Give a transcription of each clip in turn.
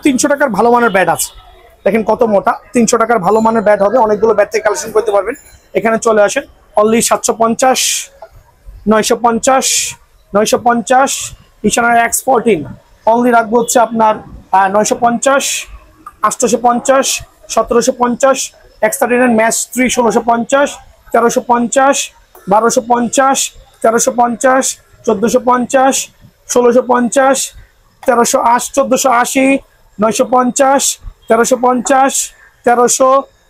300 টাকার ভালো মানের ব্যাট আছে, দেখেন কত মোটা। 300 টাকার ভালো মানের ব্যাট হবে, অনেকগুলো ব্যাট থেকে কালেকশন করতে পারবেন। এখানে চলে আসেন, অনলি 750, 950, 950 ইশানার X14 অনলি রাখবো হচ্ছে আপনার 950, 850, 1750, X39 match 3 1650, 1350, 1250, 1350, 1450, 1650, 1380, 1480, 950, 1350, 1300,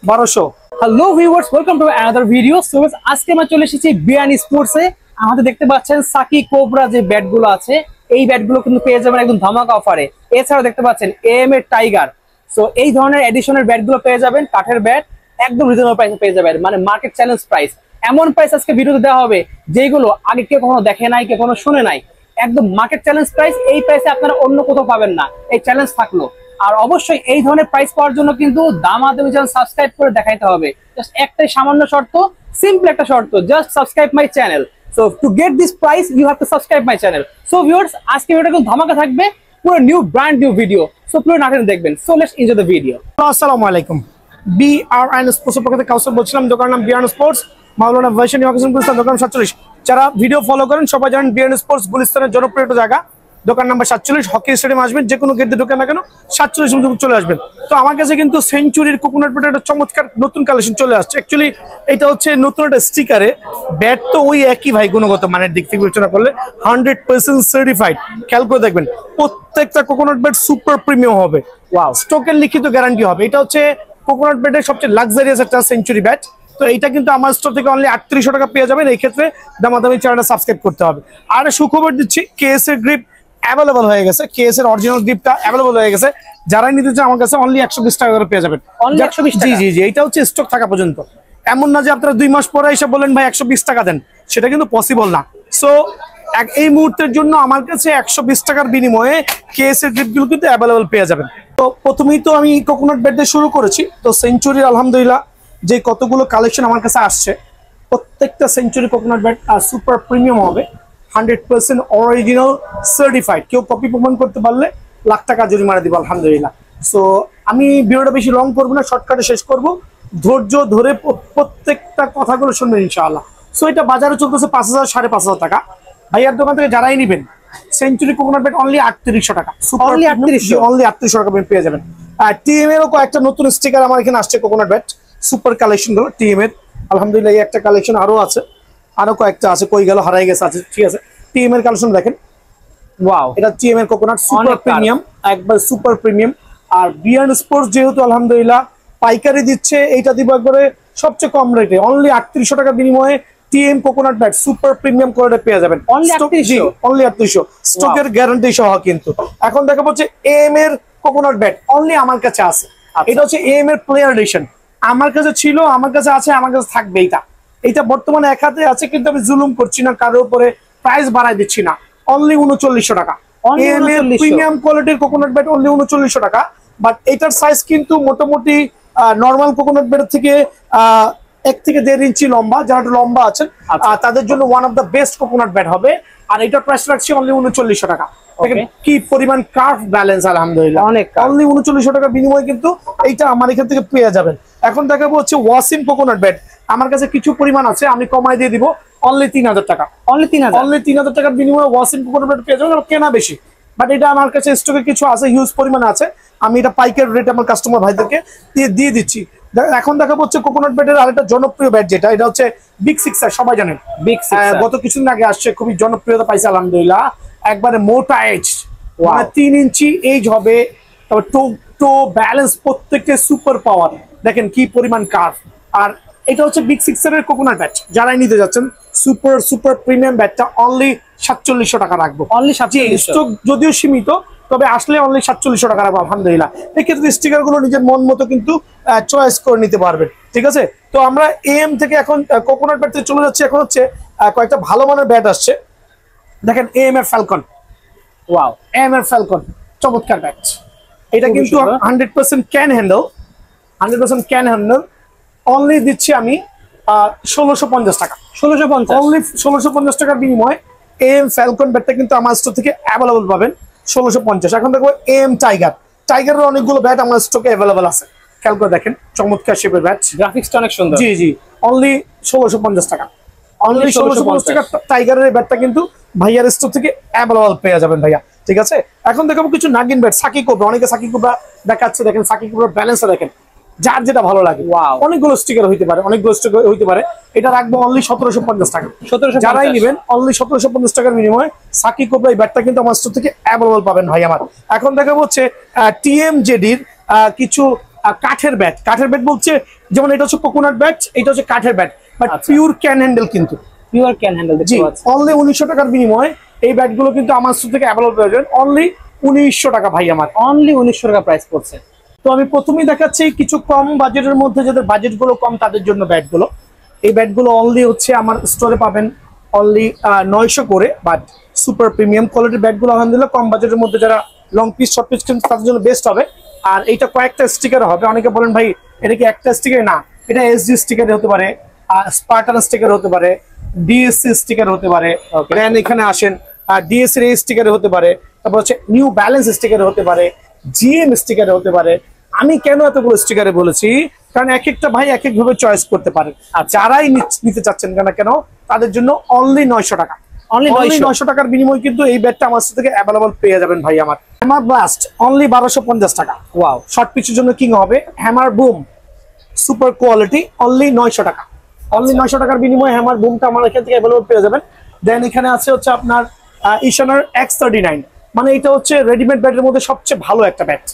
1200। Hello viewers, welcome to another video. So আজকে আমরা চলে এসেছি বিয়ান স্পোর্টসে। আমাদের দেখতে পাচ্ছেন সাকি কোবরা যে ব্যাটগুলো আছে, এই ব্যাটগুলো কিন্তু পেয়ে যাবেন একদম ধামাকা অফারে। এছাড়াও দেখতে পাচ্ছেন AM এর টাইগার। সো এই ধরনের এডিশনের ব্যাটগুলো পেয়ে যাবেন, কাঠের ব্যাট একদম রিজনেবল প্রাইসে পেয়ে যাবেন, মানে মার্কেট চ্যালেঞ্জ প্রাইস। এমন প্রাইস আজকে ভিডিওতে দেওয়া হবে যেগুলো আগে কেউ কখনো দেখে নাই, কেউ কখনো শুনে নাই। একদম মার্কেট চ্যালেঞ্জ প্রাইস, এই প্রাইসে আপনারা অন্য কোথাও পাবেন না, এই চ্যালেঞ্জ থাকলো। আর অবশ্যই এই ধরনের প্রাইস পাওয়ার জন্য কিন্তু দামাদামি চ্যানেল সাবস্ক্রাইব করে দেখাইতে হবে। জাস্ট একটাই সামান্য শর্ত, সিম্পল একটা শর্ত, just subscribe my channel. So to get this price you have to subscribe my channel. So viewers, আজকে ভিডিওটা কিন্তু ধামাকা থাকবে, পুরো new brand new video. So পুরো নাটক দেখবেন। So let's enjoy the video. আসসালামু আলাইকুম, BRN স্পোর্টস পক্ষ থেকে কাউসার বলছিলাম। দোকানের নাম BRN স্পোর্টস, মাওলানা ভার্সন ইমাকেশন গুলিস্তান, দোকান 47। যারা ভিডিও ফলো করেন সবাই জানেন BRN স্পোর্টস গুলিস্তানের জনপ্রিয় একটা জায়গা। দোকান নাম্বার 47, হকি স্টেডিয়াম আসবেন, যে কোনো গেট দিয়ে ঢোকেন না কেন 47 মধ্যে চলে আসবেন। তো আমার কাছে কিন্তু সেঞ্চুরির কোকোনাট ব্যাটের একটা চমৎকার নতুন কালেকশন চলে আসছে। অ্যাকচুয়ালি এটা হচ্ছে নতুন একটা স্টিকারে ব্যাট, তো ওই একই ভাই, গুণগত মানের দিক থেকে বিবেচনা করলে 100% সার্টিফাইড। খেয়াল করে দেখবেন প্রত্যেকটা কোকোনাট ব্যাট সুপার প্রিমিয়াম হবে। ওয়াও, স্টোকের লিখিত গ্যারান্টি হবে। এটা হচ্ছে কোকোনাট ব্যাটের সবচেয়ে লাক্সারিয়াস একটা সেঞ্চুরি ব্যাট। তো এইটা কিন্তু আমার স্টোর থেকে অনলি 3800 টাকা পেয়ে যাবেন। এই ক্ষেত্রে দামাদামি চ্যানেলটা সাবস্ক্রাইব করতে হবে। আর সুখবর দিচ্ছি, কেএস এর গ্রিপ অ্যাভেলেবল হয়ে গেছে, কেএস এর অরিজিনাল গ্রিপটা অ্যাভেলেবল হয়ে গেছে। যারাই নিতে চান আমার কাছে অনলি 120 টাকা করে পেয়ে যাবেন। অনলি 120 টাকা? জি জি জি, এটা হচ্ছে স্টক থাকা পর্যন্ত। এমন না যে আপনারা 2 মাস পরে এসে বলেন ভাই 120 টাকা দেন, সেটা কিন্তু পসিবল না। সো এই মুহূর্তের জন্য আমার কাছে 120 টাকার বিনিময়ে কেএস এর গ্রিপগুলো কিন্তু অ্যাভেলেবল পেয়ে যাবেন। তো প্রথমেই তো আমি কোকোনাট ব্যাট দিয়ে শুরু করেছি। তো সেঞ্চুরির আলহামদুলিল্লাহ যে কতগুলো কালেকশন আমার কাছে আসছে, প্রত্যেকটা century coconut bat super premium হবে, 100% অরিজিনাল সার্টিফাইড। কেউ কপি প্রমাণ করতে পারলে লাখ টাকা জরিমানা দিব আলহামদুলিল্লাহ। সো আমি ভিডিওটা বেশি লং করবো না, শর্টকাটে শেষ করব। ধৈর্য ধরে প্রত্যেকটা কথাগুলো শুনবেন ইনশাআল্লাহ। সো এটা বাজারে চলতেছে 5000 5500 টাকা। ভাইয়ার দোকান থেকে যারাই নেবেন সেঞ্চুরি কোকোনাট ব্যাট অনলি 3800 টাকা। অনলি 3800 টাকা পেয়ে যাবেন। আর টিএম এরও কয়েকটা নতুন স্টিকার আমার এখানে আসছে কোকোনাট ব্যাট, সুপার কালেকশন গুলো টিএম এর। আলহামদুলিল্লাহ এই একটা কালেকশন আরো আছে, আরো কয়েকটা আছে, কই গেল হারাই গেছে আছে, ঠিক আছে। টিএম এর কালেকশন দেখেন, ওয়াও, এটা টিএম এর কোকোনাট সুপার প্রিমিয়াম, একবার সুপার প্রিমিয়াম। আর বিয়ান স্পোর্টস যেহেতু আলহামদুলিল্লাহ পাইকারি দিচ্ছে, এইটা দিব একবারে সবচেয়ে কম রেটে, অনলি 3800 টাকা বিনিময়ে TM coconut bat super premium quality পেয়ে যাবেন। অনলি 3800 স্টকের গ্যারান্টি সহ। কিন্তু এখন দেখা যাচ্ছে এম এর কোকোনাট ব্যাট অনলি আমার কাছে আছে। এটা হচ্ছে এম এর প্লেয়ার এডিশন, আমার কাছে ছিল, আমার কাছে আছে, আমার কাছে থাকবে। এইটা বর্তমানে এক হাতে আছে, কিন্তু আমি জুলুম করছি না, কারোর উপরে প্রাইস বাড়াই দিচ্ছি না। অনলি 3900 টাকা প্রিমিয়াম কোয়ালিটির কোকোনাট ব্যাট, অনলি 3900 টাকা। বাট এটার সাইজ কিন্তু মোটামুটি নর্মাল কোকোনাট ব্যাটের থেকে 1 থেকে 1.5 ইঞ্চি লম্বা। যারা একটু লম্বা আছেন তাদের জন্য one of the best coconut bat হবে। আর এটার প্রাইস রাখছি অনলি 3900 টাকা। কি পরিমাণ কার্ভ ব্যালেন্স আলহামদুলিল্লাহ, অনলি 3900 টাকা বিনিময়ে কিন্তু এইটা আমার এখান থেকে পেয়ে যাবেন। এখন দেখাবো হচ্ছে ওয়াসিম কোকোনাট ব্যাট। আমার কাছে কিছু পরিমাণ আছে, আমি কমাই দিয়ে দিব অনলি 3000 টাকা। অনলি 3000 টাকার বিনিময়ে ওয়াসিম কোকোনাট ব্যাট পেয়ে যাবেন। কেনা বেশি, বাট এটা আমার কাছে স্টকে কিছু আছে, হিউজ পরিমাণে আছে। আমি এটা পাইকারি রেট আমার কাস্টমার ভাইদেরকে দিয়ে দিচ্ছি। এখন দেখাবো হচ্ছে কোকোনাট ব্যাটের আরেকটা জনপ্রিয় ব্যাট, যেটা এটা হচ্ছে বিগ সিক্সার। সবাই জানেন বিগ সিক্সার গত কিছুদিন আগে আসছে, খুবই জনপ্রিয়তা পাইছে আলহামদুলিল্লাহ। একবারে মোটা এজ, 3 ইঞ্চি এজ হবে, তারপর টো ব্যালেন্স প্রত্যেকটা সুপার পাওয়ার। দেখেন কি পরিমাণ কার্ভ। আর এটা হচ্ছে বিগ সিক্সারের কোকোনাট ব্যাট। যারাই নিতে যাচ্ছেন সুপার প্রিমিয়াম ব্যাটটা অনলি 4700 টাকা রাখবো। অনলি 4700, স্টক যদিও সীমিত, তবে আসলে অনলি 4700 টাকা রাখবো আলহামদুলিল্লাহ। এক্ষেত্রে স্টিকার গুলো নিজের মন মতো কিন্তু চয়েস করে নিতে পারবেন, ঠিক আছে। তো আমরা এম থেকে এখন কোকোনাট ব্যাট থেকে চলে যাচ্ছি। এখন হচ্ছে কয়েকটা ভালো মানের ব্যাট আসছে। দেখেন এম এর ফ্যালকন, ওয়াও, এম এর ফ্যালকন চমৎকার ব্যাট। এটা কিন্তু 100% cane handle, 100% cane handle. Only দিচ্ছি আমি 1650 টাকা। 1650, অনলি 1650 টাকার বিনিময়ে এম ফ্যালকন ব্যাটটা কিন্তু আমার স্টোর থেকে অ্যাভেলেবল পাবেন 1650। এখন দেখবো এম টাইগার। টাইগারের অনেকগুলো ব্যাট আমার স্টকে অ্যাভেলেবল আছে, খেয়াল করে দেখেন, চমৎকার শেপের ব্যাট, গ্রাফিক্সটা অনেক সুন্দর। জি জি, অনলি 1650 টাকা, অনলি 1650 টাকা টাইগারের ব্যাটটা কিন্তু ভাইয়ার স্টোর থেকে অ্যাভেলেবল পেয়ে যাবেন ভাইয়া, ঠিক আছে। এখন দেখাবো কিছু নাগিন ব্যাট, সাকি কোবরা, অনেকে সাকি কোবরা দেখাচ্ছে, দেখেন সাকি কোবরার ব্যালেন্সটা দেখেন, যার যেটা ভালো লাগে। অনেকগুলো স্টিকার হইতে পারে, অনেকগুলো স্টিকার হইতে পারে, এটা রাখবো অনলি 1750 টাকা। যারাই নেবেন অনলি 1750 টাকার বিনিময়ে সাকি কোবরা এই ব্যাটটা কিন্তু আমার স্টোর থেকে অ্যাভেলেবল পাবেন ভাই আমার। এখন দেখাবো হচ্ছে টিএমজেডির কিছু কাঠের ব্যাট, কাঠের ব্যাট বলছে যেমন এটা হচ্ছে কোকোনাট ব্যাট, এটা হচ্ছে কাঠের bat, but pure cane handle, কিন্তু পিওর ক্যান হ্যান্ডেল। জি, অনলি 1900 টাকার বিনিময়ে এই ব্যাটগুলো কিন্তু আমার স্টোর থেকে অ্যাভেলেবল পেয়ে যাবেন অনলি 1900 টাকা ভাই আমার, অনলি 1900 টাকা প্রাইস পড়ছে। তো আমি প্রথমেই দেখাচ্ছি কিছু কম বাজেটের মধ্যে, যাদের বাজেট গুলো কম তাদের জন্য ব্যাটগুলো। এই ব্যাটগুলো অনলি হচ্ছে আমার স্টোরে পাবেন অনলি 900 করে, বাট সুপার প্রিমিয়াম কোয়ালিটির ব্যাটগুলো আলহামদুলিল্লাহ কম বাজেটের মধ্যে যারা লং পিস শর্ট পিস কিন্তু তাদের জন্য বেস্ট হবে। আর এইটা কয়েকটা স্টিকার হবে, অনেকে বলেন ভাই এটা কি একটা স্টিকার, না, এটা এসডি স্টিকার হতে পারে, স্পার্টান স্টিকার হতে পারে, ডিএসসি স্টিকার হতে পারে, দেন এখানে আসেন ডিএসসি এর স্টিকার হতে পারে, তারপর হচ্ছে নিউ ব্যালেন্স স্টিকার হতে পারে, জিএম স্টিকারে হতে পারে। আমি কেন এতগুলো স্টিকারে বলেছি, কারণ এক একটা ভাই এক এক ভাবে চয়েস করতে পারে, আর যারাই নিতে চাচ্ছেন কেন তাদের জন্য অনলি 900 টাকা, অনলি 900 টাকার বিনিময়ে কিন্তু এই ব্যাটটা আমার থেকে অ্যাভেলেবল পেয়ে যাবেন ভাই আমার। হ্যামার ব্লাস্ট অনলি 1250 টাকা, ওয়াও, শর্ট পিচের জন্য কিং হবে। Hammer broom super quality only 900 টাকা, অনলি 900 টাকার বিনিময়ে হ্যামার বুমটা আমার এখান থেকে অ্যাভেলেবল পেয়ে যাবেন। দেন এখানে আছে হচ্ছে আপনার ইশানার X39, মানে এটা হচ্ছে রেডিমেড ব্যাটের মধ্যে সবচেয়ে ভালো একটা bat,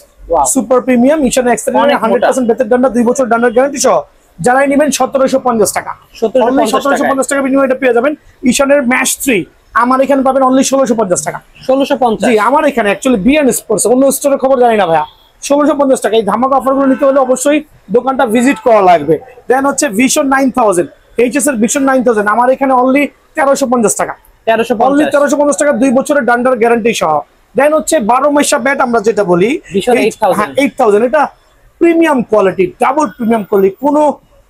super premium Ishana X39, 100% বেতের ডান্ডা, 2 বছর ডান্ডার গ্যারান্টি সহ। যারাই নেবেন 1750 টাকা, 1750 টাকা বিনিময়ে এটা পেয়ে যাবেন। ইশানের ম্যাশ 3 আমার এখানে পাবেন অনলি 1650 টাকা, 1650। জি, আমার এখানে অ্যাকচুয়ালি বিএন স্পোর্টস, অন্য স্টোরের খবর জানি না ভাইয়া। 1650 টাকা, এই ধামাকা অফারগুলো নিতে হলে অবশ্যই দোকানটা ভিজিট করা লাগবে। দেন হচ্ছে ভিশন 9000, এইচএস এর ভিশন 9000 আমার এখানে অনলি 1350 টাকা, 1350 টাকা, 2 বছরের ডান্ডার গ্যারান্টি সহ। দেন হচ্ছে 12 মাসা ব্যাট আমরা যেটা বলি, 8000, এটা premium quality, double premium quality, কোনো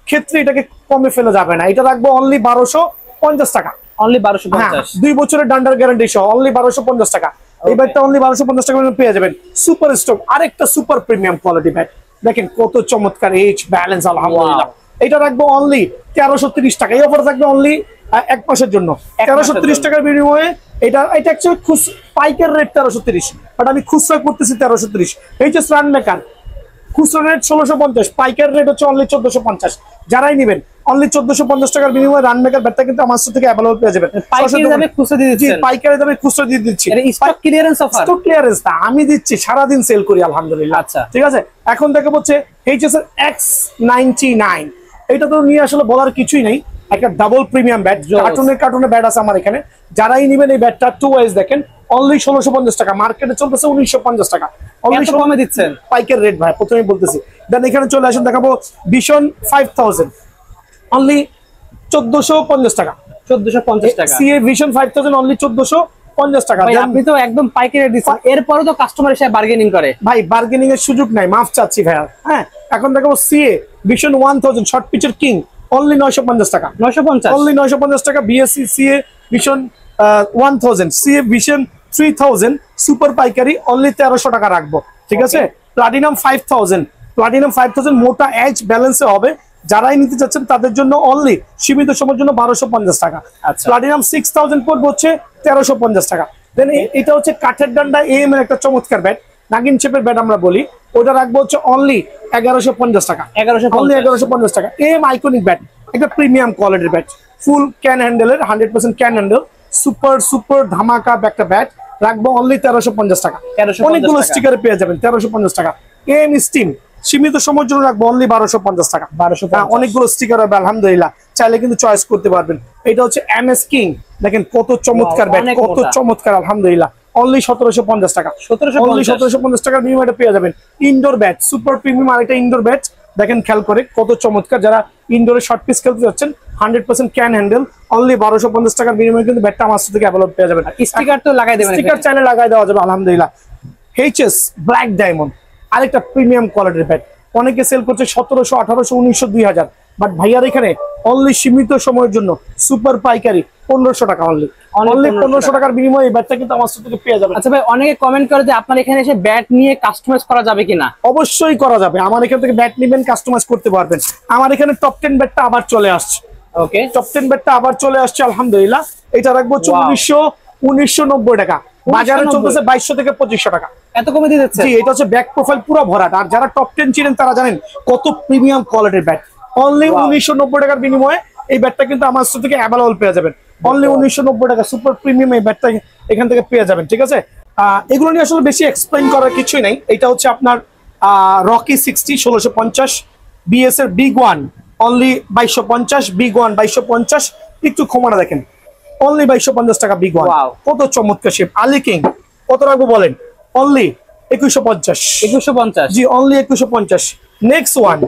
ক্ষেত্রে এটাকে কমে ফেলা যাবে না। এটা রাখবো অনলি 1250 টাকা, অনলি 1250, 2 বছরের ডান্ডার গ্যারান্টি সহ, অনলি 1250 টাকা। এই ব্যাটটা অনলি 1250 টাকা পেয়ে যাবেন। সুপার স্টক আরেকটা সুপার প্রিমিয়াম কোয়ালিটি ব্যাট, দেখেন কত চমৎকার, এইচ ব্যালেন্স আলহামদুলিল্লাহ। এটা রাখবো অনলি 1330 টাকা, এই অফার থাকবে অনলি 1 মাসের জন্য। 1330 টাকার বিনিময়ে এটা অ্যাকচুয়ালি পাইকার রেট 1330, বাট আমি খুচরা করতেছি 1330। এইচএস রান মেকার খুচরা রেট 1650, পাইকার রেট হচ্ছে অনলি 1450। যারাই নেবেন অনলি 1450 টাকার বিনিময়ে রান মেকার ব্যাটটা কিন্তু আমার থেকে অ্যাভেলেবল পেয়ে যাবেন। পাইকারি দামে খুচরা দিয়ে দিচ্ছেন? পাইকারি দামে খুচরা দিয়ে দিচ্ছি। এটা stock clearance offer? Stock clearance না, আমি দিচ্ছি, সারা দিন সেল করি আলহামদুলিল্লাহ। আচ্ছা, ঠিক আছে। এখন দেখাবো হচ্ছে এইচএস এর X99, এটা তো নিয়ে আসলে বলার কিছুই নেই, একটা ডাবল প্রিমিয়াম ব্যাট, কার্টুনে ব্যাট আছে আমার এখানে। যারাই নেবেন এই ব্যাটটা 2 ওয়াইজ দেখেন অনলি 1650 টাকা, মার্কেটে চলতেছে 1950 টাকা, অনলি কমে দিচ্ছেন পাইকার রেট ভাই, প্রথমেই বলতেছি। দেন এখানে চলে আসুন, দেখাবো ভিশন 5000 অনলি 1450 টাকা, 1450 টাকা। সিএ ভিশন 5000 অনলি 1450 টাকা। ভাই আপনি তো একদম পাইকারি রেট দিচ্ছেন, এরপরে তো কাস্টমার এসে বার্গেনিং করে। ভাই বার্গেনিং এর সুযোগ নাই, মাফ চাচ্ছি ভাইয়া। হ্যাঁ, এখন দেখাবো সিএ ভিশন 1000 শর্ট পিচের কিং অনলি 950 টাকা, 950, অনলি 950 টাকা। BSc CA vision 1000, CA vision 3000 super পাইকারি অনলি 1300 টাকা রাখবো, ঠিক আছে। প্লাটিনাম 5000 মোটা এজ ব্যালেন্সে হবে, যারাই নিতে চাচ্ছেন তাদের জন্য অনলি সীমিত সময়ের জন্য 1250 টাকা। প্লাটিনাম 6000 পড়বে হচ্ছে 1350 টাকা। দেন এটা হচ্ছে কাঠের ডান্ডা এম এর একটা চমৎকার ব্যাট, নাগিন শেপের ব্যাট আমরা বলি, ওটা রাখবো হচ্ছে অনলি 1150 টাকা, 1150 টাকা। এম আইকনিক ব্যাট, একটা প্রিমিয়াম কোয়ালিটির ব্যাট, ফুল ক্যান হ্যান্ডেলের, 100% ক্যান হ্যান্ডেল, সুপার ধামাকা একটা ব্যাট, রাখবো অনলি 1350 টাকা। অনেকগুলো স্টিকারে পেয়ে যাবেন 1350 টাকা। এম স্টিম সীমিত সময়ের জন্য রাখবো অনলি 1250 টাকা, 1250। অনেকগুলো স্টিকার হবে আলহামদুলিল্লাহ, চাইলে কিন্তু চয়েস করতে পারবেন। এটা হচ্ছে এমএস কিং, দেখেন কত চমৎকার ব্যাট, কত চমৎকার আলহামদুলিল্লাহ, অনলি 1750 টাকা, অনলি 1750 টাকার বিনিময়ে পেয়ে যাবেন। ইনডোর ব্যাট সুপার প্রিমিয়াম আরেকটা ইনডোর ব্যাট, দেখেন খেয়াল করে কত চমৎকার। যারা ইনডোরে শর্ট পিচ খেলতে যাচ্ছেন 100% ক্যান হ্যান্ডেল, অনলি 1250 টাকার বিনিময়ে কিন্তু ব্যাটটা আমার থেকে অ্যাভেলেবল পেয়ে যাবেন। স্টিকার তো লাগাই দেবেন, স্টিকার চাইলে লাগাই দেওয়া যাবে আলহামদুলিল্লাহ। এইচএস ব্ল্যাক ডায়মন্ড আরেকটা প্রিমিয়াম কোয়ালিটির ব্যাট, অনেকে সেল করছে 1700, 1800, 1900, 2000, বাট ভাইয়ার এখানে অনলি সীমিত সময়ের জন্য সুপার পাইকারি 1500 টাকা অনলি, অনলি 1500 টাকার বিনিময়ে এই ব্যাটটা কিন্তু আমার থেকে পেয়ে যাবেন। আচ্ছা ভাই, অনেকে কমেন্ট করে যে আপনার এখানে এসে ব্যাট নিয়ে কাস্টমাইজ করা যাবে কিনা? অবশ্যই করা যাবে, আমার এখান থেকে ব্যাট নেবেন, কাস্টমাইজ করতে পারবেন। আমার এখানে টপ 10 ব্যাটটা আবার চলে আসছে। ওকে, টপ 10 ব্যাটটা আবার চলে আসছে আলহামদুলিল্লাহ। এটা রাখবো 1990 টাকা, বাজারে চলতেছে 2200 থেকে 2500 টাকা। এত কমে দিয়ে দিচ্ছে? জি, এটা হচ্ছে ব্যাক প্রোফাইল পুরো ভরাট। আর যারা টপ 10 চিনেন তারা জানেন কত প্রিমিয়াম কোয়ালিটির ব্যাট। অনলি 1990 টাকার বিনিময়ে এই ব্যাটটা কিন্তু আমার কাছ থেকে অ্যাভেলেবল পেয়ে যাবেন। অনলি 1990 টাকা সুপার প্রিমিয়াম এই ব্যাটটা এখান থেকে পেয়ে যাবেন। ঠিক আছে, এগুলো নিয়ে আসলে বেশি এক্সপ্লেইন করার কিছুই নাই। এটা হচ্ছে আপনার রকি 60 1650, বিএস এর big one only 2250, big one 2250। একটু ক্ষমাটা দেখেন, অনলি 2250 টাকা বিগ ওয়ান। কত চমৎকার শেপ। আলী কিং কত রাখবো বলেন? অনলি 2150। 2150? জি, অনলি 2150। নেক্সট ওয়ান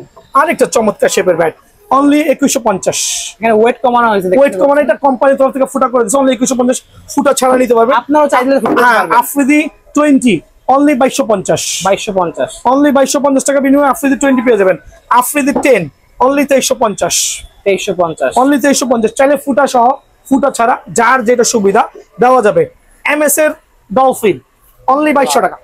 আরেকটা চমৎকার শেপের ব্যাট, অনলি 2150। এখানে ওয়েট কমানো হয়েছে, ওয়েট কমানো, এটা কোম্পানির তরফ থেকে ফুটা করে দিয়েছে। অনলি 2150, ফুটা ছাড়া নিতে পারবে। আপনারাও চাইলে আফ্রিদি 20 অনলি 2250। 2250 অনলি 2250 টাকা বিনিময়ে আফ্রিদি 20 পেয়ে যাবেন। আফ্রিদি 10 অনলি 2350। 2350 অনলি 2350। চাইলে ফুটা সহ, ফুটা ছাড়া যার যেটা সুবিধা দেওয়া যাবে। এমএস এর ডলফিন অনলি 2200 টাকা।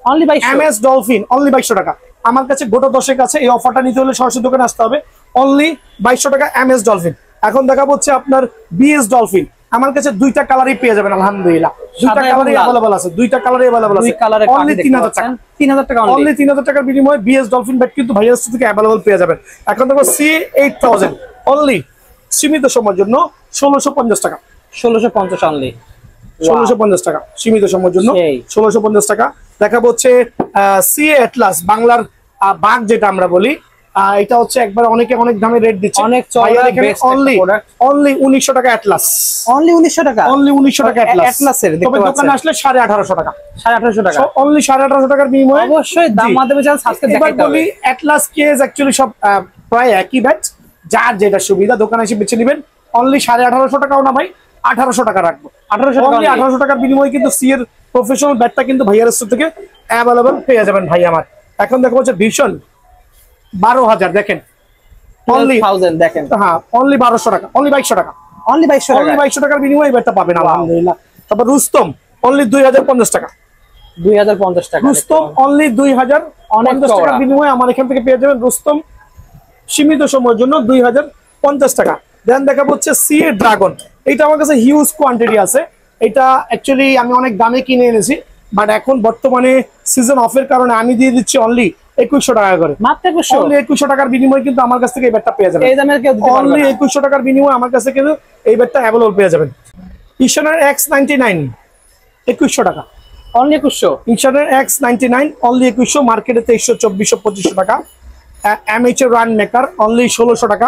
অনলি 2200? এমএস ডলফিন অনলি 2200 টাকা। আমার কাছে গোটা 10 কাছে এই অফারটা নিতে হলে সরাসরি দোকানে আসতে হবে। অনলি 2200 টাকা এমএস ডলফিন। এখন দেখাবো হচ্ছে আপনার বিএস ডলফিন। আমার কাছে দুইটা কালারই পেয়ে যাবেন আলহামদুলিল্লাহ। দুইটা কালারই अवेलेबल আছে, দুইটা কালারই अवेलेबल আছে। অনলি 3000 টাকা। 3000 টাকা অনলি 3000 টাকার বিনিময়ে বিএস ডলফিন ব্যাট কিন্তু ভাইয়ার কাছ থেকে अवेलेबल পেয়ে যাবেন। এখন দেখো C8000 অনলি সীমিত সময়ের জন্য 1650 টাকা। 1650 অনলি 1650 টাকা সীমিত সময়ের জন্য 1650 টাকা। দেখাবো হচ্ছে সিএ অ্যাটলাস, বাংলার বাঘ যেটা আমরা বলি। এটা হচ্ছে একবার অনেকে অনেক দামে রেট দিচ্ছে, অনেক চড়া বেস্ট অনলি 1900 টাকা অ্যাটলাস। অনলি 1900 টাকা? অনলি 1900 টাকা অ্যাটলাসের তবে দোকানে আসলে 1850 টাকা। 1850 টাকা অনলি 1850 টাকার বিনিময়ে অবশ্যই দাম মাধ্যমে চান সাবস্ক্রাইব দেখাইতে হবে। বলি অ্যাটলাস কেস অ্যাকচুয়ালি সব প্রায় একই ব্যাট, যার যেটা সুবিধা দোকানে এসে বেছে নেবেন। অনলি 1850 টাকাও না ভাই, 1800 টাকা রাখবো। 1800 টাকার বিনিময়ে কিন্তু সি এর প্রফেশনাল ব্যাটটা কিন্তু ভাইয়ার কাছ থেকে অ্যাভেলেবল পেয়ে যাবেন ভাই আমার। এখন দেখো হচ্ছে ভীষণ 12000 দেখেন, অনলি 1000 দেখেন। হ্যাঁ, অনলি 1200 টাকা, অনলি 2200 টাকা। অনলি 2200 টাকা? অনলি 2200 টাকার বিনিময়ে ব্যাটটা পাবেন আলহামদুলিল্লাহ। তারপর রুস্তম অনলি 2050 টাকা। 2050 টাকা রুস্তম অনলি 2050 টাকার বিনিময়ে আমার এখান থেকে পেয়ে যাবেন রুস্তম সীমিত সময়ের জন্য 2050 টাকা। দেন দেখাবো হচ্ছে সিএ ড্রাগন। এটা আমার কাছে হিউজ কোয়ান্টিটি আছে। এটা অ্যাকচুয়ালি আমি অনেক দামে কিনে এনেছি, বাট এখন বর্তমানে সিজন অফের কারণে আমি দিয়ে দিচ্ছি অনলি 2100 টাকা করে। মাত্র 2100? অনলি 2100 টাকার বিনিময়ে কিন্তু আমার কাছ থেকে এই ব্যাটটা পেয়ে যাবেন। এই দামে কেউ দিতে পারবে না। অনলি 2100 টাকার বিনিময়ে আমার কাছে কিন্তু এই ব্যাটটা अवेलेबल পেয়ে যাবেন। ইশানের X99 2100 টাকা। অনলি 2100? ইশানের X99 অনলি 2100, মার্কেটে 2300 2400 2500 টাকা। এমএইচ এর রান মেকার অনলি 1600 টাকা।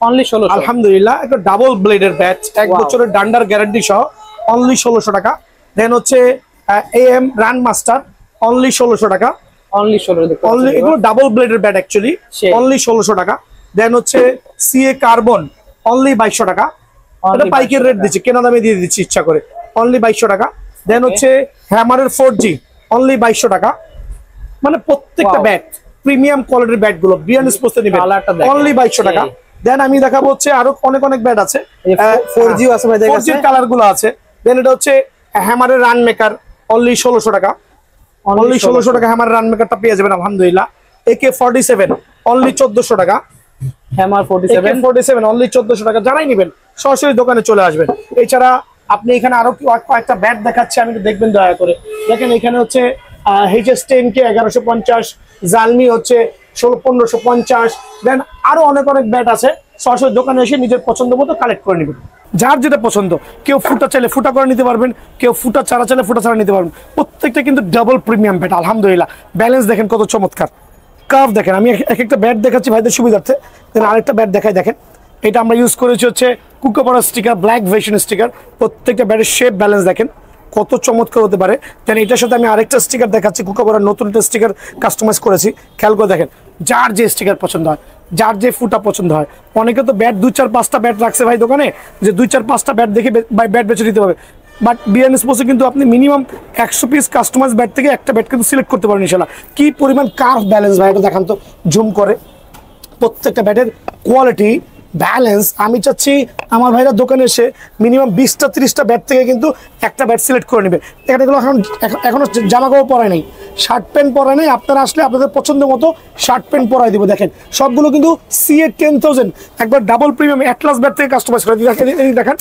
অনলি 1600? আলহামদুলিল্লাহ, একটা ডাবল ব্লেডের ব্যাট, 1 বছরের ডান্ডার গ্যারান্টি সহ অনলি 1600 টাকা। দেন হচ্ছে এএম রান মাস্টার অনলি 1600 টাকা। অনলি 16 দেখতে অনলি, এগুলো ডাবল ব্লেডের ব্যাট অ্যাকচুয়ালি, অনলি 1600 টাকা। দেন হচ্ছে সিএ কার্বন অনলি 2200 টাকা। এটা পাইকের রেট দিচ্ছি, কেনা দামে দিয়ে দিচ্ছি ইচ্ছা করে, অনলি 2200 টাকা। দেন হচ্ছে হ্যামারের 4G অনলি 2200 টাকা। মানে প্রত্যেকটা ব্যাট প্রিমিয়াম কোয়ালিটির ব্যাট গুলো বিয়ান স্পোর্টস এ নেবেন অনলি 2200 টাকা। দেন আমি দেখাবো হচ্ছে আরো অনেক ব্যাট আছে, 4G আছে ভাই, 4G কালার গুলো আছে। দেন এটা হচ্ছে হ্যামারের রান মেকার অনলি 1600 টাকা। অনলি 1600 টাকা হ্যামারের রান মেকারটা পেয়ে যাবেন আলহামদুলিল্লাহ। AK47 অনলি 1400 টাকা। হ্যামার 47 অনলি 1400 টাকা। যারাই নেবেন সরাসরি দোকানে চলে আসবেন। এছাড়া আপনি এখানে আরো কয়েকটা ব্যাট দেখাচ্ছে, আমি একটু দেখবেন দয়া করে। দেখেন এখানে হচ্ছে HS10K 1150, জালমি হচ্ছে 1550। দেন আরো অনেক ব্যাট আছে, সরাসরি দোকানে এসে নিজের পছন্দ মতো কালেক্ট করে নেবেন। যার যেটা পছন্দ, কেউ ফুটা চাইলে ফুটা করে নিতে পারবেন, কেউ ফুটা ছাড়া চাইলে ফুটা ছাড়া নিতে পারবেন। প্রত্যেকটা কিন্তু ডাবল প্রিমিয়াম ব্যাট আলহামদুলিল্লাহ। ব্যালেন্স দেখেন কত চমৎকার, কার্ভ দেখেন। আমি এক একটা ব্যাট দেখাচ্ছি ভাইদের সুবিধার্থে। দেন আরেকটা ব্যাট দেখাই, দেখেন এটা আমরা ইউজ করেছি হচ্ছে কুকাপাড়া স্টিকার, ব্ল্যাক ভেশন স্টিকার। প্রত্যেকটা ব্যাটের শেপ ব্যালেন্স দেখেন কত চমৎকার হতে পারে। দেন এটার সাথে আমি আরেকটা স্টিকার দেখাচ্ছি, কুকাপাড়ার নতুন একটা স্টিকার কাস্টমাইজ করেছি। খেয়াল করে দেখেন, যার যে স্টিকার পছন্দ হয়, যার যে ফুটা পছন্দ হয়। অনেকে তো ব্যাট 2-4-5টা ব্যাট রাখছে ভাই দোকানে, যে 2-4-5টা ব্যাট দেখে ব্যাট বেছে দিতে হবে। বাট বিএন স্পোর্টসে কিন্তু আপনি মিনিমাম 100 পিস কাস্টমাইজ ব্যাট থেকে একটা ব্যাট কিন্তু সিলেক্ট করতে পারেন ইনশাআল্লাহ। কি পরিমাণ কার্ভ ব্যালেন্স ভাই, এটা দেখান তো জুম করে। প্রত্যেকটা ব্যাটের কোয়ালিটি ব্যালেন্স, আমি চাচ্ছি আমার ভাইরা দোকানে এসে মিনিমাম 20টা 30টা ব্যাট থেকে কিন্তু একটা ব্যাট সিলেক্ট করে নেবে। এখানে এগুলো এখনো জামা কাপড় পরায় নেই, শার্ট প্যান্ট পরায় নেই, আপনারা আসলে আপনাদের পছন্দ মতো শার্ট প্যান্ট পরাই দিব। দেখেন সবগুলো কিন্তু CA 10,000 একবার ডাবল প্রিমিয়াম অ্যাটলাস ব্যাট থেকে কাস্টমাইজ করে দেখেন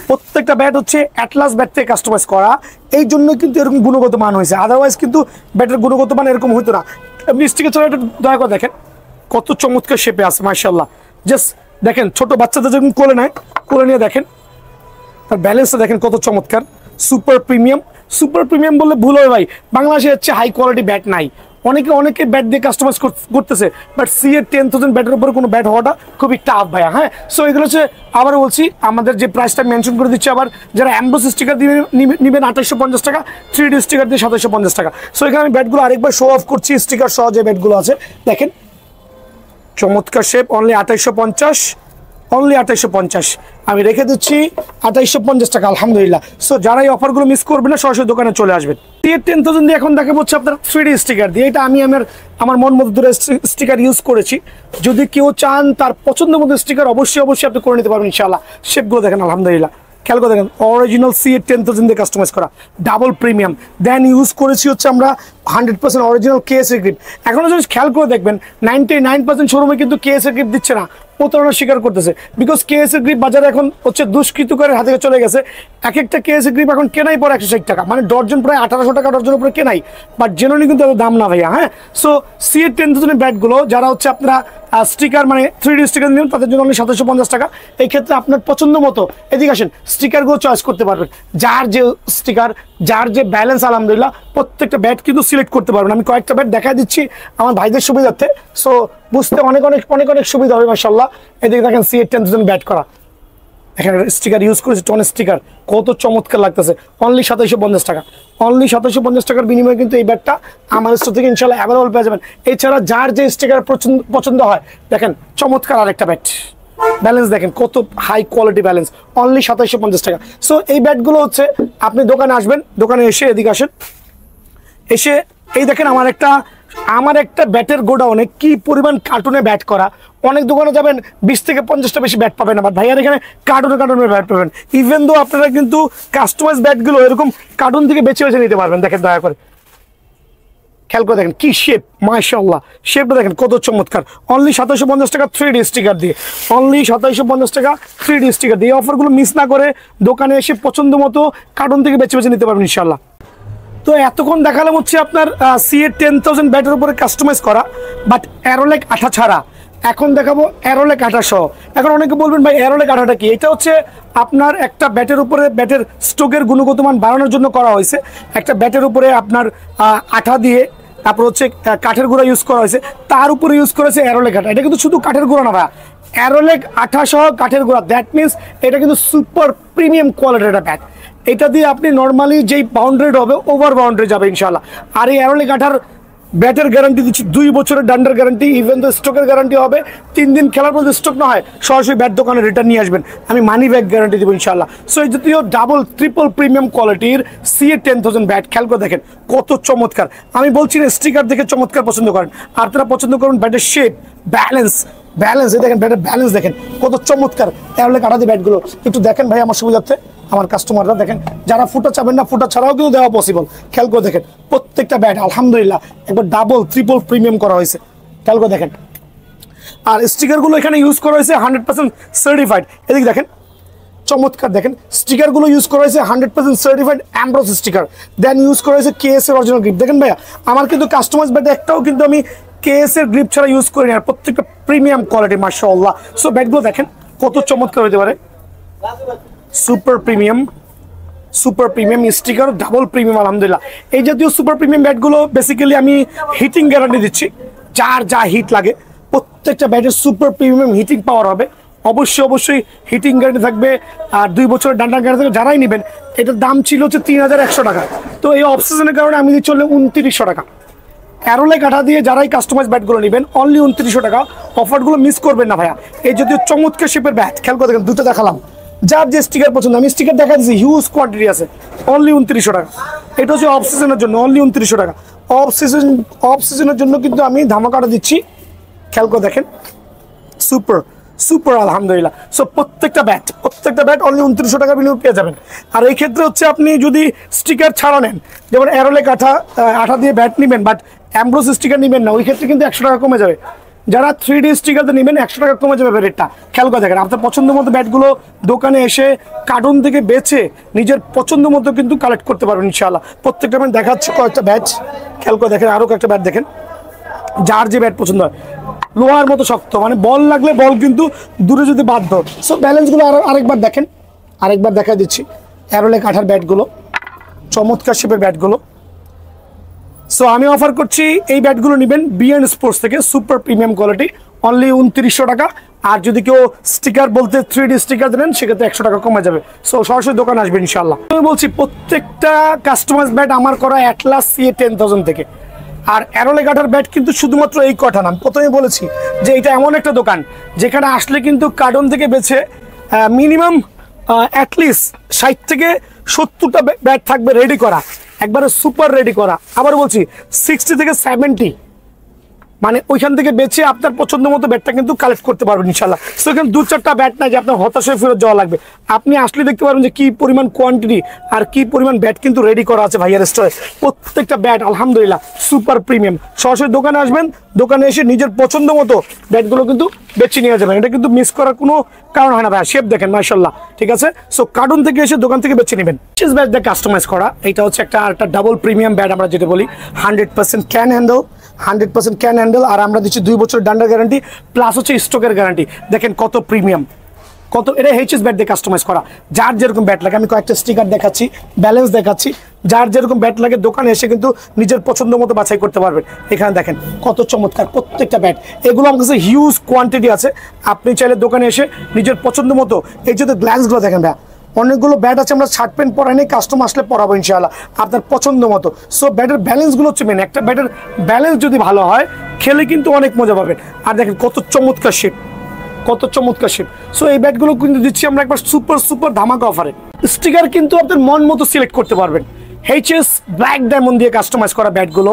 প্রত্যেকটা ব্যাট হচ্ছে অ্যাটলাস ব্যাট থেকে কাস্টমাইজ করা, এই জন্য কিন্তু এরকম গুণগত মান হয়েছে, আদারওয়াইজ কিন্তু ব্যাটের গুণগত মান এরকম হতো না। আপনি স্টিকের ছড়া একটু দয়া করে দেখেন কত চমৎকার শেপে আছে মাশাআল্লাহ। জাস্ট দেখেন ছোট বাচ্চাদের যখন কোলে নেয়, কোলে নিয়ে দেখেন তার ব্যালেন্সটা দেখেন কত চমৎকার। সুপার প্রিমিয়াম, সুপার প্রিমিয়াম বললে ভুল হবে ভাই, বাংলাদেশে হচ্ছে হাই কোয়ালিটি ব্যাট নাই, অনেকে ব্যাট দিয়ে কাস্টমাইজ করতেছে, বাট CA 10,000 ব্যাটের উপরে কোনো ব্যাট হওয়াটা খুবই টাফ ভাইয়া। হ্যাঁ, সো এগুলো হচ্ছে আবারও বলছি আমাদের যে প্রাইসটা মেনশন করে দিচ্ছি, আবার যারা অ্যাম্বোস স্টিকার দিয়ে নেবেন 2850 টাকা, 3D স্টিকার দিয়ে 2750 টাকা। সো এখানে আমি ব্যাটগুলো আরেকবার শো অফ করছি, স্টিকার সহ যে ব্যাটগুলো আছে দেখেন চমৎকার শেপ, অনলি 2850, অনলি 2850 আমি রেখে দিচ্ছি 2850 টাকা আলহামদুলিল্লাহ। সো যারা এই অফারগুলো মিস করবেন না সরাসরি দোকানে চলে আসবেন। CA 10,000 দিয়ে এখন দেখা হচ্ছে আপনার 3D স্টিকার দিয়ে, এটা আমি আমার মন মতো দূরে স্টিকার ইউজ করেছি, যদি কেউ চান তার পছন্দ মতো স্টিকার অবশ্যই আপনি করে নিতে পারবেন ইনশাআল্লাহ। শেপগুলো দেখেন আলহামদুলিল্লাহ, খেয়াল করে দেখেন অরিজিনাল CA 10,000 দিয়ে কাস্টমাইজ করা ডাবল প্রিমিয়াম, দেন ইউজ করেছি হচ্ছে আমরা 100% অরিজিনাল KSA গ্রিপ। এখনো যদি খেয়াল করে দেখবেন 99% শোরুমে কিন্তু KSA গ্রিপ দিচ্ছে না, প্রতারণা স্বীকার করতেছে, বিকজ KSA গ্রিপ বাজারে এখন হচ্ছে দুষ্কৃতকারের হাতে চলে গেছে। এক একটা KSA গ্রিপ এখন কেনাই পড়ে 160 টাকা, মানে ডর্জন প্রায় 1800 টাকা ডর্জন উপরে কেনাই, বাট জেনুইনলি কিন্তু এত দাম না ভাইয়া। হ্যাঁ, সো CA 10,000 ব্যাটগুলো যারা হচ্ছে আপনারা স্টিকার মানে 3D স্টিকার নেবেন তাদের জন্য অনলি 2750 টাকা। এই ক্ষেত্রে আপনার পছন্দ মতো এদিকে আসেন স্টিকারগুলো চয়েস করতে পারবেন, যার যে স্টিকার যার যে ব্যালেন্স আলহামদুলিল্লাহ প্রত্যেকটা ব্যাট কিন্তু সিলেক্ট করতে পারবেন। আমি কয়েকটা ব্যাট দেখা দিচ্ছি আমার ভাইদের সুবিধার্থে, সো বুঝতে অনেক সুবিধা হবে মাশাআল্লাহ। এদিকে দেখেন CA 10,000 ব্যাট করা, এখানে স্টিকার ইউজ করেছে, টন স্টিকার, কত চমৎকার লাগতেছে। অনলি 2750 টাকা, অনলি 2750 টাকার বিনিময়ে কিন্তু এই ব্যাটটা আমার স্টোর থেকে ইনশাআল্লাহ অ্যাভেলেবল পেয়ে যাবেন। এছাড়া যার যে স্টিকার পছন্দ হয় দেখেন চমৎকার আরেকটা ব্যাট, ব্যালেন্স দেখেন কত হাই কোয়ালিটি ব্যালেন্স, অনলি 2750 টাকা। সো এই ব্যাটগুলো হচ্ছে আপনি দোকানে আসবেন, দোকানে এসে এদিকে আসেন, এসে এই দেখেন আমার একটা ব্যাটের গোডাউনে কি পরিমাণ কার্টুনে ব্যাট করা। অনেক দোকানে যাবেন 20 থেকে 50টা বেশি ব্যাট পাবেন, আবার ভাইয়ার এখানে কার্টুনে ব্যাট পাবেন। ইভেন দো আপনারা কিন্তু কাস্টমাইজ ব্যাটগুলো এরকম কার্টুন থেকে বেছে নিতে পারবেন। দেখেন দয়া করে খেয়াল করে দেখেন কি শেপ মাশাআল্লাহ, শেপটা দেখেন কত চমৎকার। অনলি 2750 টাকা 3D স্টিকার দিয়ে, অনলি 2750 টাকা 3D স্টিকার দিয়ে। এই অফারগুলো মিস না করে দোকানে এসে পছন্দ মতো কার্টুন থেকে বেছে নিতে পারবেন ইনশাআল্লাহ। তো এতক্ষণ দেখালাম হচ্ছে আপনার CA 10,000 ব্যাটের উপরে কাস্টমাইজ করা, বাট অ্যারোলেক আঠা ছাড়া। এখন দেখাবো অ্যারোলেক আঠা সহ। এখন অনেকে বলবেন ভাই অ্যারোলেক আঠাটা কি? এটা হচ্ছে আপনার একটা ব্যাটের উপরে ব্যাটের স্ট্রোকের গুণগত মান বাড়ানোর জন্য করা হয়েছে। একটা ব্যাটের উপরে আপনার আঠা দিয়ে তারপর হচ্ছে কাঠের গুঁড়া ইউজ করা হয়েছে, তার উপরে ইউজ করেছে অ্যারোলেক আঠা। এটা কিন্তু শুধু কাঠের গুঁড়া না ভাই, অ্যারোলেক আঠা সহ কাঠের গুঁড়া, দ্যাট মিনস এটা কিন্তু সুপার প্রিমিয়াম কোয়ালিটির একটা ব্যাট। এটা দিয়ে আপনি নর্মালি যেই বাউন্ডারি হবে ওভার বাউন্ডারি যাবে ইনশাআল্লাহ। আর এই অ্যারোলেক আঠার ব্যাটের গ্যারান্টি দিচ্ছি 2 বছরের ডান্ডার গ্যারান্টি, ইভেন তো স্টকের গ্যারান্টি হবে 3 দিন খেলার পর স্টক না হয় সরাসরি ব্যাট দোকানে রিটার্ন নিয়ে আসবেন, আমি মানি ব্যাক গ্যারান্টি দেবো ইনশাআল্লাহ। সো এই জাতীয় ডাবল ট্রিপল প্রিমিয়াম কোয়ালিটির CA 10,000 ব্যাট খেয়াল করে দেখেন কত চমৎকার। আমি বলছি না স্টিকার দেখে চমৎকার পছন্দ করেন, আর তারা পছন্দ করুন ব্যাটের শেপ ব্যালেন্স, এই দেখেন ব্যাটের ব্যালেন্স দেখেন কত চমৎকার। অ্যারোলেক আঠা দিয়ে ব্যাটগুলো একটু দেখেন ভাই আমার সুবিধার্থে, আমার কাস্টমাররা দেখেন যারা ফুটা চাবেন না, ফুটা ছাড়াও কিন্তু দেওয়া পসিবল। খেয়াল করে দেখেন প্রত্যেকটা ব্যাট আলহামদুলিল্লাহ একবার ডাবল ট্রিপল প্রিমিয়াম করা হয়েছে, খেয়াল করে দেখেন। আর স্টিকারগুলো এখানে ইউজ করা হয়েছে 100% সার্টিফাইড। এদিকে দেখেন চমৎকার, দেখেন স্টিকারগুলো ইউজ করা হয়েছে 100% সার্টিফাইড অ্যাম্ব্রোস স্টিকার, দেন ইউজ করা হয়েছে KSA অরিজিনাল গ্রিপ। দেখেন ভাইয়া আমার কিন্তু কাস্টমাইজ ব্যাট একটাও কিন্তু আমি KSA গ্রিপ ছাড়া ইউজ করিনি, আর প্রত্যেকটা প্রিমিয়াম কোয়ালিটি মাশাআল্লাহ। সো ব্যাটগুলো দেখেন কত চমৎকার হতে পারে, super premium sticker double premium আলহামদুলিল্লাহ। এই জাতীয় সুপার প্রিমিয়াম ব্যাটগুলো বেসিক্যালি আমি হিটিং গ্যারান্টি দিচ্ছি, যার যা হিট লাগে প্রত্যেকটা ব্যাটের সুপার প্রিমিয়াম হিটিং পাওয়ার হবে, অবশ্যই হিটিং গ্যারান্টি থাকবে, আর 2 বছরের ডান্ডার গ্যারান্টি থাকবে। যারাই নেবেন এটার দাম ছিল হচ্ছে 3100 টাকা, তো এই অফ সিজনের কারণে আমি দিচ্ছি 2900 টাকা। অ্যারোলেক আঠা দিয়ে যারাই কাস্টমাইজ ব্যাটগুলো নেবেন অনলি 2900 টাকা। অফারগুলো মিস করবেন না ভাইয়া। এই জাতীয় চমৎকার শেপের ব্যাট খেয়াল করে দেখেন, দুটো দেখালাম, যার যে স্টিকার পছন্দ, আমি স্টিকার দেখা দিচ্ছি হিউজ কোয়ান্টিটি আছে, অনলি 2900 টাকা। এটা হচ্ছে অফ সিজনের জন্য অনলি 2900 টাকা। অফ সিজনের জন্য কিন্তু আমি ধামাকাটা দিচ্ছি, খেয়াল করে দেখেন সুপার আলহামদুলিল্লাহ। সো প্রত্যেকটা ব্যাট অনলি 2900 টাকা বিনিয়োগ পেয়ে যাবেন। আর এই ক্ষেত্রে হচ্ছে আপনি যদি স্টিকার ছাড়া নেন, যেমন অ্যারোলেক আঠা দিয়ে ব্যাট নেবেন বাট অ্যাম্ব্রোস স্টিকার নেবেন না, ওই ক্ষেত্রে কিন্তু 100 টাকা কমে যাবে। যারা 3D স্টিকারতে নেবেন 100 টাকা কমে যাবে রেটটা। খেয়াল করে দেখেন, আপনার পছন্দ মতো ব্যাটগুলো দোকানে এসে কার্টুন থেকে বেছে নিজের পছন্দ মতো কিন্তু কালেক্ট করতে পারবেন ইনশাআল্লাহ। প্রত্যেকটা ব্যাট দেখাচ্ছে কয়েকটা ব্যাট, খেয়াল করে দেখেন, আরও কয়েকটা ব্যাট দেখেন, যার যে ব্যাট পছন্দ হয়। লোহার মতো শক্ত, মানে বল লাগলে বল কিন্তু দূরে যদি বাধ্য। সো ব্যালেন্সগুলো আরেকবার দেখেন, আরেকবার দেখা দিচ্ছি। অ্যারোলেক কাঠার ব্যাটগুলো, চমৎকার শেপের ব্যাটগুলো। সো আমি অফার করছি এই ব্যাটগুলো নেবেন বিএন স্পোর্টস থেকে, সুপার প্রিমিয়াম কোয়ালিটি, অনলি 2900 টাকা। আর যদি কেউ স্টিকার বলতে 3D স্টিকার দেন সেক্ষেত্রে 100 টাকা কমে যাবে। সো সরাসরি দোকান আসবেন ইনশাল্লাহ। আমি বলছি প্রত্যেকটা কাস্টমাইজ ব্যাট আমার করা অ্যাটলাস CA 10,000 থেকে। আর অ্যারোলেক কাঠার ব্যাট কিন্তু শুধুমাত্র এই কটা না, প্রথমে বলেছি যে এটা এমন একটা দোকান যেখানে আসলে কিন্তু কার্টন থেকে বেছে মিনিমাম অ্যাটলিস্ট 60 থেকে 70টা ব্যাট থাকবে রেডি করা, একবারে সুপার রেডি করা। আবার বলছি 60 থেকে 70, মানে ওইখান থেকে বেছে আপনার পছন্দ মতো ব্যাটটা কিন্তু কালেক্ট করতে পারবেন ইনশাল্লাহ। সো এখানে 2-4টা ব্যাট নাই যে আপনার হতাশায় ফেরত যাওয়া লাগবে। আপনি আসলে দেখতে পারবেন যে কি পরিমাণ কোয়ান্টিটি আর কি পরিমাণ ব্যাট কিন্তু রেডি করা আছে ভাইয়ার স্টোরে। প্রত্যেকটা ব্যাট আলহামদুলিল্লাহ সুপার প্রিমিয়াম। সরাসরি দোকানে আসবেন, দোকানে এসে নিজের পছন্দ মতো ব্যাটগুলো কিন্তু বেছে নিয়ে যাবেন। এটা কিন্তু মিস করার কোনো কারণ হয় না ভাই। শেপ দেখেন মাশাআল্লাহ, ঠিক আছে। সো কার্টুন থেকে এসে দোকান থেকে বেছে নেবেন। বিশেষ ব্যাট দিয়ে কাস্টমাইজ করা, এটা হচ্ছে একটা ডাবল প্রিমিয়াম ব্যাট আমরা যেটা বলি। 100% ক্যান হ্যান্ডেল, 100% ক্যান হ্যান্ডেল। আর আমরা দিচ্ছি 2 বছর ডান্ডার গ্যারান্টি, প্লাস হচ্ছে স্টকের গ্যারান্টি। দেখেন কত প্রিমিয়াম, কত। এটা এইচএস ব্যাট দিয়ে কাস্টমাইজ করা। যার যেরকম ব্যাট লাগে, আমি কয়েকটা স্টিকার দেখাচ্ছি, ব্যালেন্স দেখাচ্ছি, যার যেরকম ব্যাট লাগে দোকানে এসে কিন্তু নিজের পছন্দ মতো বাছাই করতে পারবেন। এখানে দেখেন কত চমৎকার প্রত্যেকটা ব্যাট। এগুলো আমার কাছে হিউজ কোয়ান্টিটি আছে, আপনি চাইলে দোকানে এসে নিজের পছন্দ মতো। এই যে গ্লাসগুলো দেখেন ভাই, অনেকগুলো ব্যাট আছে, আমরা শার্ট প্যান্ট পরাই নেই, কাস্টমার আসলে পরাবো ইনশাআল্লাহ আপনার পছন্দ মতো। সো ব্যাটের ব্যালেন্সগুলো হচ্ছে মেন। একটা ব্যাটের ব্যালেন্স যদি ভালো হয় খেলে কিন্তু অনেক মজা পাবেন। আর দেখেন কত চমৎকার শেপ, কত চমৎকার শেপ। সো এই ব্যাটগুলো কিন্তু দিচ্ছি আমরা একবার সুপার ধামাকা অফারে। স্টিকার কিন্তু আপনার মন মতো সিলেক্ট করতে পারবেন। এইচএস ব্ল্যাক ডায়মন্ড দিয়ে কাস্টমাইজ করা ব্যাটগুলো,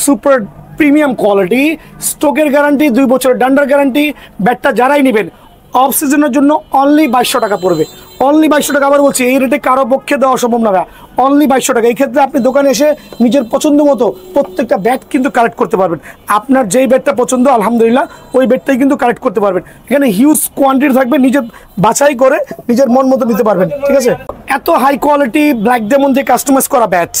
সুপার প্রিমিয়াম কোয়ালিটি, স্টকের গ্যারান্টি, 2 বছরের ডান্ডার গ্যারান্টি। ব্যাটটা যারাই নেবেন অফ সিজনের জন্য অনলি 2200 টাকা পড়বে, অনলি 2200 টাকা। আবার বলছি এই রেটে কারো পক্ষে দেওয়া সম্ভব না, অনলি 2200 টাকা। এই ক্ষেত্রে আপনি দোকানে এসে নিজের পছন্দ মতো প্রত্যেকটা ব্যাট কিন্তু কালেক্ট করতে পারবেন। আপনার যেই ব্যাটটা পছন্দ আলহামদুলিল্লাহ ওই ব্যাটটাই কিন্তু কালেক্ট করতে পারবেন। এখানে হিউজ কোয়ান্টিটি থাকবে, নিজের বাছাই করে নিজের মন মতো নিতে পারবেন, ঠিক আছে। এত হাই কোয়ালিটি ব্ল্যাক ডায়মন্ড দিয়ে কাস্টমাইজ করা ব্যাট,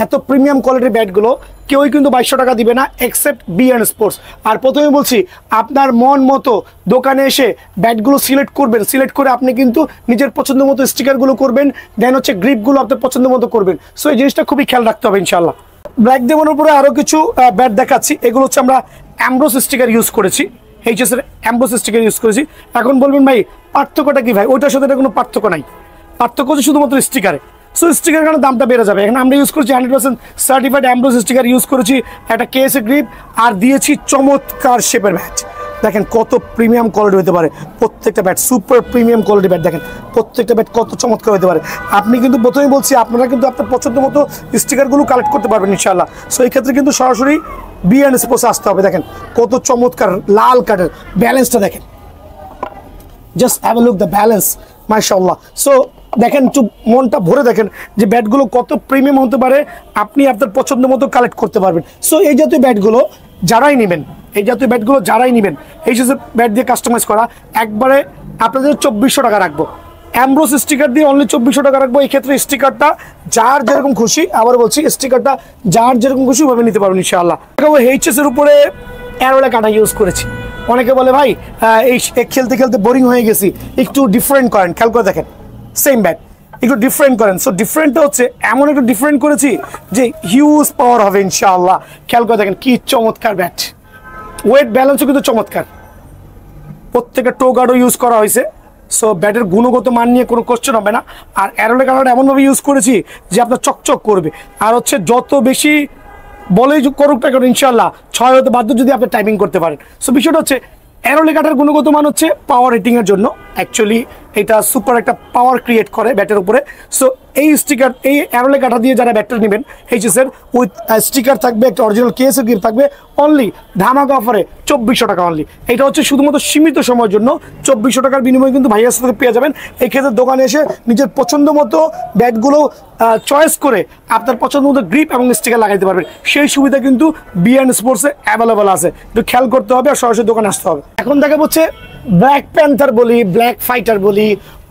এত প্রিমিয়াম কোয়ালিটির ব্যাটগুলো কেউই কিন্তু 2200 টাকা দিবে না এক্সেপ্ট বিএন স্পোর্টস। আর প্রথমে বলছি আপনার মন মতো দোকানে এসে ব্যাটগুলো সিলেক্ট করবেন, সিলেক্ট করে আপনি কিন্তু নিজের পছন্দ মতো স্টিকারগুলো করবেন, দেন হচ্ছে গ্রিপগুলো আপনার পছন্দ মতো করবেন। সো এই জিনিসটা খুবই খেয়াল রাখতে হবে ইনশাআল্লাহ। ব্ল্যাক ডায়মন্ডের উপরে আরও কিছু ব্যাট দেখাচ্ছি। এগুলো হচ্ছে আমরা অ্যাম্ব্রোস স্টিকার ইউজ করেছি, এইচএস এর অ্যাম্ব্রোস স্টিকার ইউজ করেছি। এখন বলবেন ভাই পার্থক্যটা কি? ভাই ওইটার সাথে কোনো পার্থক্য নাই, পার্থক্য হচ্ছে শুধুমাত্র স্টিকারে। সো স্টিকার কারণে দামটা বেড়ে যাবে। এখানে আমরা ইউজ করেছি 100% সার্টিফাইড অ্যাম্ব্রোস স্টিকার ইউজ করেছি, একটা কেএসএ গ্রিপ, আর দিয়েছি চমৎকার শেপের ব্যাট। দেখেন কত প্রিমিয়াম কোয়ালিটি হতে পারে প্রত্যেকটা bat, super premium quality bat. দেখেন প্রত্যেকটা ব্যাট কত চমৎকার হতে পারে। আপনি কিন্তু প্রথমেই বলছি আপনারা কিন্তু আপনার পছন্দ মতো স্টিকারগুলো কালেক্ট করতে পারবেন ইনশাআল্লাহ। সো এই ক্ষেত্রে কিন্তু সরাসরি বিএন স্পোর্টসে আসতে হবে। দেখেন কত চমৎকার লাল কাঠের ব্যালেন্সটা দেখেন, just have a look the balance মাশাআল্লাহ। সো দেখেন একটু মনটা ভরে দেখেন যে ব্যাটগুলো কত প্রিমিয়াম হতে পারে, আপনি আপনার পছন্দ মতো কালেক্ট করতে পারবেন। সো এই জাতীয় ব্যাটগুলো যারাই নেবেন, এই জাতীয় ব্যাটগুলো যারাই নেবেন, এই যে ব্যাট দিয়ে কাস্টমাইজ করা, একবারে আপনাদের 2400 টাকা রাখবো। অ্যাম্ব্রোস স্টিকার দিয়ে অনলি 2400 টাকা রাখবো। এই ক্ষেত্রে স্টিকারটা যার যেরকম খুশি, আবার বলছি স্টিকারটা যার যেরকম খুশি ওভাবে নিতে পারবেন ইনশাআল্লাহ। এইচএস এর উপরে অ্যারোলেক কাটা ইউজ করেছি। অনেকে বলে ভাই এই খেলতে খেলতে বোরিং হয়ে গেছি, একটু ডিফারেন্ট করেন। খেয়াল করে দেখেন সেম ব্যাট, একটু ডিফারেন্ট করেন। সো ডিফারেন্টটা হচ্ছে এমন একটু ডিফারেন্ট করেছি যে হিউজ পাওয়ার হবে ইনশাআল্লাহ। খেয়াল করে দেখেন কি চমৎকার ব্যাট, ওয়েট ব্যালেন্সও কিন্তু চমৎকার, প্রত্যেকটা টো গার্ডও ইউজ করা হয়েছে। সো ব্যাটের গুণগত মান নিয়ে কোনো কোশ্চেন হবে না। আর অ্যারোলেক কাটারটা এমনভাবে ইউজ করেছি যে আপনার চকচক করবে। আর হচ্ছে যত বেশি বলেই করুক না কেন ইনশাআল্লাহ 6 হতে বাধ্য যদি আপনি টাইমিং করতে পারেন। সো বিষয়টা হচ্ছে অ্যারোলেক কাটার গুণগত মান হচ্ছে পাওয়ার রেটিংয়ের জন্য। অ্যাকচুয়ালি এটা সুপার একটা পাওয়ার ক্রিয়েট করে ব্যাটের উপরে। সো এই স্টিকার, এই অ্যারোলে কাঠা দিয়ে যারা ব্যাটটা নেবেন এইচএসের উইথ স্টিকার থাকবে, একটা অরিজিনাল কেএসের গিফট থাকবে, অনলি ধামাকা অফারে 2400 টাকা অনলি। এটা হচ্ছে শুধুমাত্র সীমিত সময়ের জন্য। 2400 টাকার বিনিময়ে কিন্তু ভাইয়ার সাথে পেয়ে যাবেন। এই ক্ষেত্রে দোকানে এসে নিজের পছন্দ মতো ব্যাটগুলো চয়েস করে আপনার পছন্দ মতো গ্রিপ এবং স্টিকার লাগাইতে পারবেন। সেই সুবিধা কিন্তু বিএন স্পোর্টসে অ্যাভেলেবল আছে, একটু খেয়াল করতে হবে আর সরাসরি দোকানে আসতে হবে। এখন দেখা হচ্ছে ব্ল্যাক প্যান্থার বলি, ব্ল্যাক ফাইটার বলি,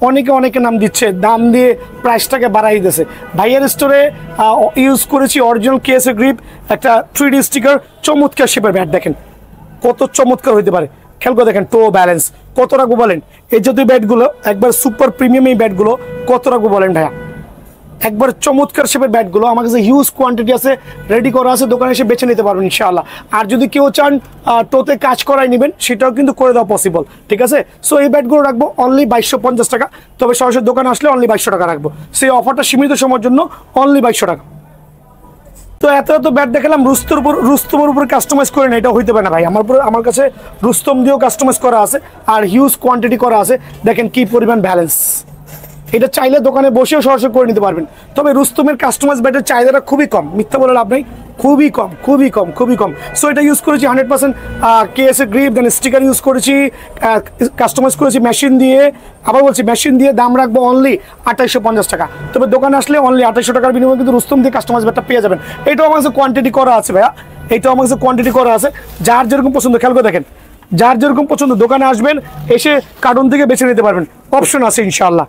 অনেকে নাম দিচ্ছে, দাম দিয়ে প্রাইসটাকে বাড়াই দিতেছে। ভাইয়ার স্টোরে ইউজ করেছি অরিজিনাল কেএসের গ্রিপ, একটা 3D স্টিকার, চমৎকার শেপের ব্যাট। দেখেন কত চমৎকার হইতে পারে, খেয়াল করে দেখেন টো ব্যালেন্স কত রাখবো বলেন। এই জাতীয় ব্যাটগুলো একবার সুপার প্রিমিয়াম, এই ব্যাটগুলো কত রাখবো বলেন ভাইয়া। একবার চমৎকার শেপের ব্যাটগুলো আমার কাছে হিউজ কোয়ান্টিটি আছে, রেডি করা আছে, দোকানে এসে বেছে নিতে পারবেন ইনশাআল্লাহ। আর যদি কেউ চান টোতে কাজ করাই নেবেন, সেটাও কিন্তু করে দেওয়া পসিবল, ঠিক আছে। সো এই ব্যাটগুলো রাখবো অনলি 2250 টাকা, তবে সরাসরি দোকানে আসলে অনলি 2200 টাকা রাখবো। সেই অফারটা সীমিত সময়ের জন্য, অনলি 2200 টাকা। তো এত ব্যাট দেখালাম, রুস্তমের উপর কাস্টমাইজ করে না, এটা হইতে পারে না ভাই। আমার কাছে রুস্তম দিয়েও কাস্টমাইজ করা আছে আর হিউজ কোয়ান্টিটি করা আছে। দেখেন কি পরিমাণ ব্যালেন্স, এটা চাইলে দোকানে বসেও সরাসরি করে নিতে পারবেন। তবে রুস্তমের কাস্টমাইজ ব্যাটের চাহিদাটা খুবই কম, মিথ্যা বলে লাভ নেই, খুবই কম। সো এটা ইউজ করেছি 100% কেএসএ গ্রিপ, দেন স্টিকার ইউজ করেছি, কাস্টমাইজ করেছি মেশিন দিয়ে। আবার বলছি মেশিন দিয়ে দাম রাখবো অনলি 2850 টাকা। তবে দোকানে আসলে অনলি 2800 টাকার বিনিময়ে কিন্তু রুস্তম দিয়ে কাস্টমাইজ ব্যাটটা পেয়ে যাবেন। এটাও আমার কাছে কোয়ান্টিটি করা আছে ভাইয়া, এটাও আমার কাছে কোয়ান্টিটি করা আছে। যার যেরকম পছন্দ, খেয়াল করে দেখেন, যার যেরকম পছন্দ দোকানে আসবেন, এসে কার্টুন থেকে বেছে নিতে পারবেন, অপশন আছে ইনশাআল্লাহ।